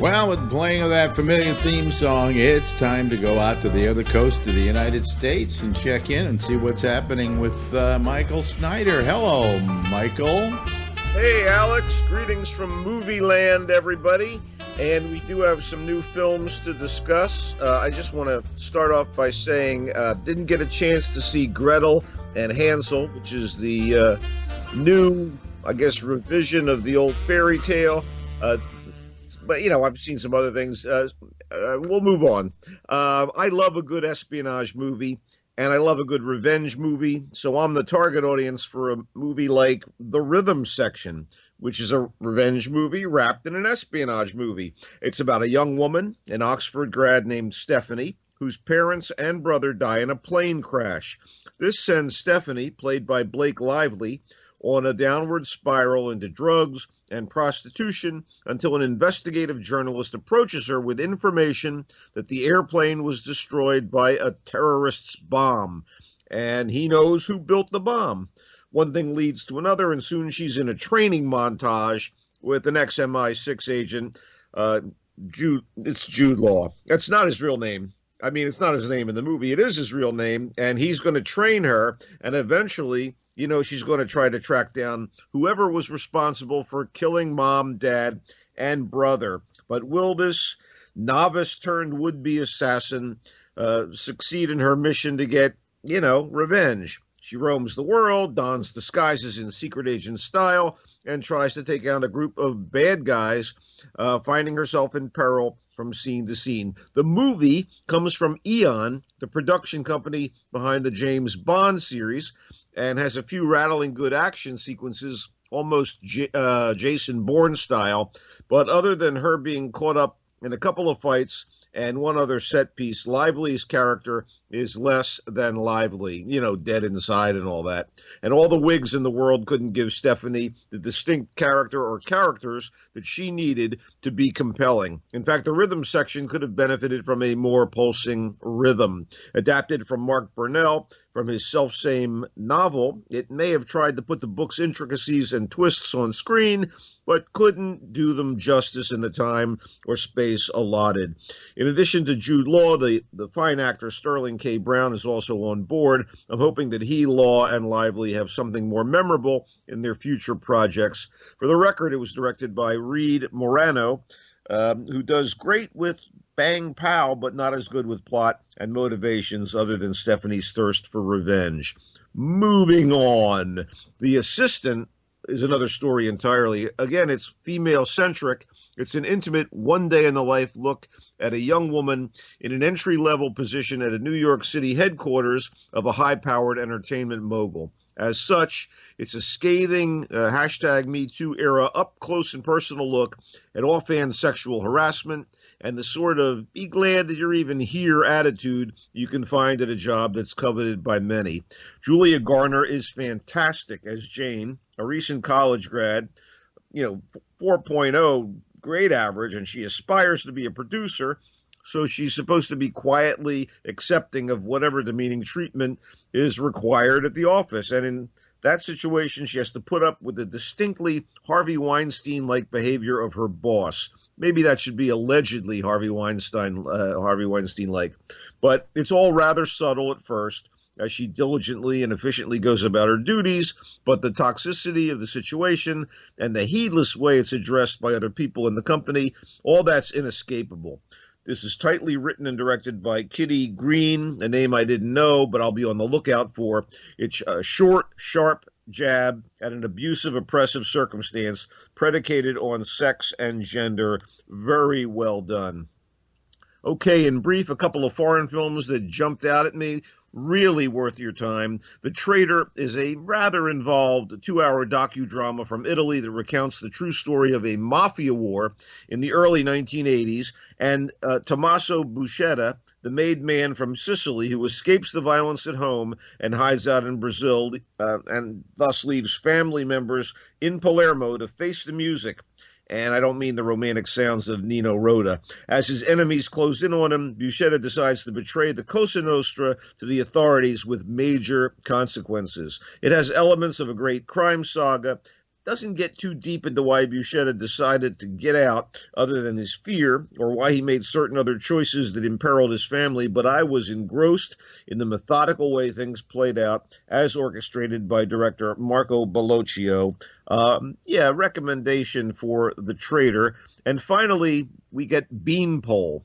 Well, with the playing of that familiar theme song, it's time to go out to the other coast of the United States and check in and see what's happening with Michael Snyder. Hello, Michael. Hey, Alex. Greetings from Movie Land, everybody. And we do have some new films to discuss. I just want to start off by saying, didn't get a chance to see Gretel and Hansel, which is the new, I guess, revision of the old fairy tale. But, you know, I've seen some other things. We'll move on. I love a good espionage movie, and I love a good revenge movie. So I'm the target audience for a movie like The Rhythm Section, which is a revenge movie wrapped in an espionage movie. It's about a young woman, an Oxford grad named Stephanie, whose parents and brother die in a plane crash. This sends Stephanie, played by Blake Lively, on a downward spiral into drugs and prostitution until an investigative journalist approaches her with information that the airplane was destroyed by a terrorist's bomb, and he knows who built the bomb. One thing leads to another, and soon she's in a training montage with an ex-MI6 agent. It's Jude Law. That's not his real name. I mean, it's not his name in the movie. It is his real name, and he's going to train her, and eventually, you know, she's going to try to track down whoever was responsible for killing mom, dad, and brother. But will this novice-turned-would-be assassin succeed in her mission to get, you know, revenge? She roams the world, dons disguises in secret agent style, and tries to take out a group of bad guys, finding herself in peril from scene to scene. The movie comes from Eon, the production company behind the James Bond series, and has a few rattling good action sequences, almost Jason Bourne style. But other than her being caught up in a couple of fights and one other set piece, Lively's character is less than lively, you know, dead inside and all that. And all the wigs in the world couldn't give Stephanie the distinct character or characters that she needed to be compelling. In fact, the rhythm section could have benefited from a more pulsing rhythm. Adapted from Mark Burnell from his self-same novel, it may have tried to put the book's intricacies and twists on screen, but couldn't do them justice in the time or space allotted. In addition to Jude Law, the fine actor Sterling K. Brown is also on board. I'm hoping that he, Law, and Lively have something more memorable in their future projects. For the record, it was directed by Reed Morano, who does great with bang pow, but not as good with plot and motivations other than Stephanie's thirst for revenge. Moving on. The Assistant is another story entirely. Again, it's female-centric. It's an intimate one-day-in-the-life look at a young woman in an entry-level position at a New York City headquarters of a high-powered entertainment mogul. As such, it's a scathing #MeToo era up-close and personal look at offhand sexual harassment and the sort of be glad that you're even here attitude you can find at a job that's coveted by many. Julia Garner is fantastic as Jane, a recent college grad, you know, 4.0 grade average, and she aspires to be a producer, so she's supposed to be quietly accepting of whatever demeaning treatment is required at the office. And in that situation, she has to put up with the distinctly Harvey Weinstein-like behavior of her boss. Maybe that should be allegedly Harvey Weinstein-like. But it's all rather subtle at first, as she diligently and efficiently goes about her duties, but the toxicity of the situation and the heedless way it's addressed by other people in the company, all that's inescapable. This is tightly written and directed by Kitty Green, a name I didn't know, but I'll be on the lookout for. It's a short, sharp jab at an abusive, oppressive circumstance predicated on sex and gender. Very well done. Okay, in brief, a couple of foreign films that jumped out at me. Really worth your time. The Traitor is a rather involved 2-hour docudrama from Italy that recounts the true story of a mafia war in the early 1980s, and Tommaso Buscetta, the made man from Sicily who escapes the violence at home and hides out in Brazil, and thus leaves family members in Palermo to face the music. And I don't mean the romantic sounds of Nino Rota. As his enemies close in on him, Buscetta decides to betray the Cosa Nostra to the authorities with major consequences. It has elements of a great crime saga, doesn't get too deep into why Buscetta decided to get out, other than his fear, or why he made certain other choices that imperiled his family, but I was engrossed in the methodical way things played out, as orchestrated by director Marco Bellocchio. Recommendation for The Traitor. And finally, we get Beanpole,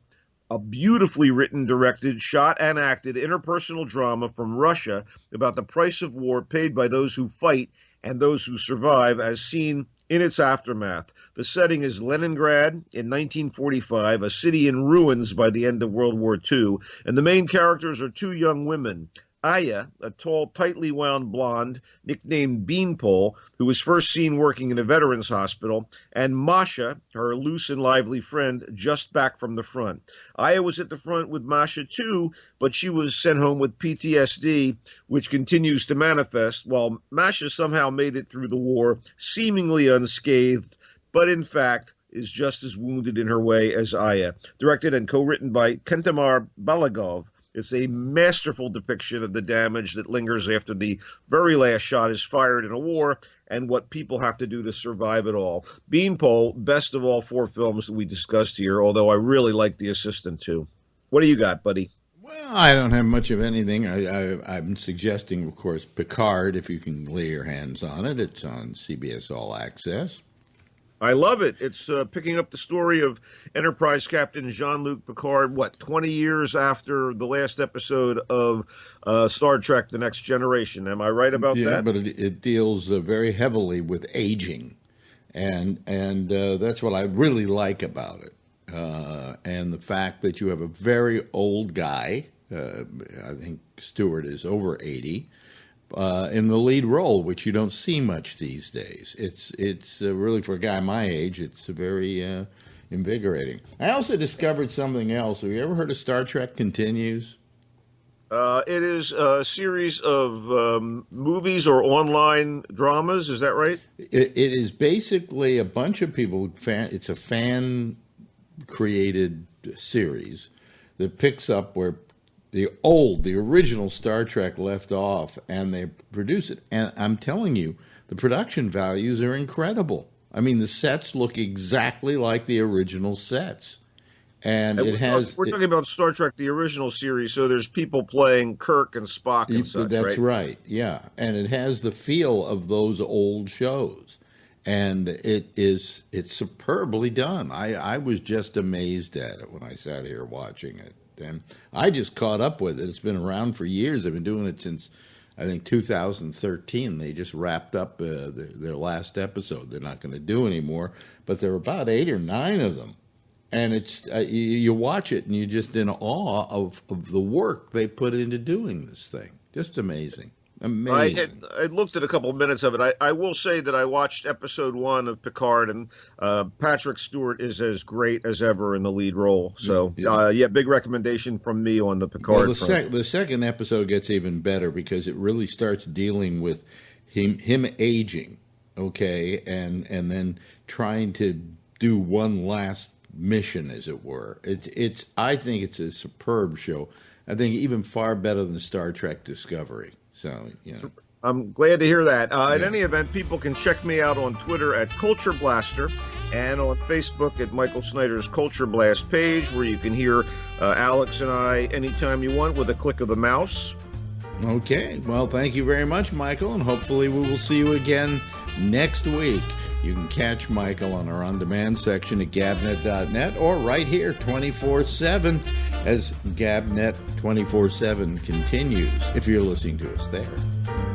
a beautifully written, directed, shot, and acted interpersonal drama from Russia about the price of war paid by those who fight and those who survive, as seen in its aftermath. The setting is Leningrad in 1945, a city in ruins by the end of World War II, and the main characters are two young women. Aya, a tall, tightly wound blonde, nicknamed Beanpole, who was first seen working in a veterans hospital, and Masha, her loose and lively friend, just back from the front. Aya was at the front with Masha too, but she was sent home with PTSD, which continues to manifest, while Masha somehow made it through the war, seemingly unscathed, but in fact is just as wounded in her way as Aya. Directed and co-written by Kentamar Balagov, it's a masterful depiction of the damage that lingers after the very last shot is fired in a war and what people have to do to survive it all. Beanpole, best of all four films that we discussed here, although I really like The Assistant too. What do you got, buddy? Well, I don't have much of anything. I'm suggesting, of course, Picard, if you can lay your hands on it. It's on CBS All Access. I love it. It's picking up the story of Enterprise Captain Jean-Luc Picard, 20 years after the last episode of Star Trek The Next Generation. Am I right about that? Yeah, but it deals very heavily with aging, and that's what I really like about it. And the fact that you have a very old guy, I think Stewart is over 80, in the lead role, which you don't see much these days. It's really, for a guy my age, it's very invigorating. I also discovered something else. Have you ever heard of Star Trek Continues? It is a series of movies or online dramas. Is that right? It is basically a bunch of people. It's a fan-created series that picks up where the original Star Trek left off, and they produce it. And I'm telling you, the production values are incredible. I mean, the sets look exactly like the original sets. And it has... We're talking about Star Trek, the original series, so there's people playing Kirk and Spock and such, right? That's right, yeah. And it has the feel of those old shows. And it's superbly done. I was just amazed at it when I sat here watching it. And I just caught up with it. It's been around for years. I've been doing it since, I think, 2013. They just wrapped up their last episode. They're not going to do anymore. But there are about 8 or 9 of them. And it's you watch it, and you're just in awe of the work they put into doing this thing. Just amazing. Amazing. I looked at a couple of minutes of it. I will say that I watched episode 1 of Picard, and Patrick Stewart is as great as ever in the lead role. So, big recommendation from me on the Picard. Well, the second episode gets even better because it really starts dealing with him aging, okay, and then trying to do one last mission, as it were. I think it's a superb show. I think even far better than Star Trek Discovery. So, I'm glad to hear that. In any event, people can check me out on Twitter at Culture Blaster and on Facebook at Michael Snyder's Culture Blast page, where you can hear Alex and I anytime you want with a click of the mouse. Okay. Well, thank you very much, Michael, and hopefully we will see you again next week. You can catch Michael on our on-demand section at GABNet.net or right here 24/7 as GABNet 24/7 continues, if you're listening to us there.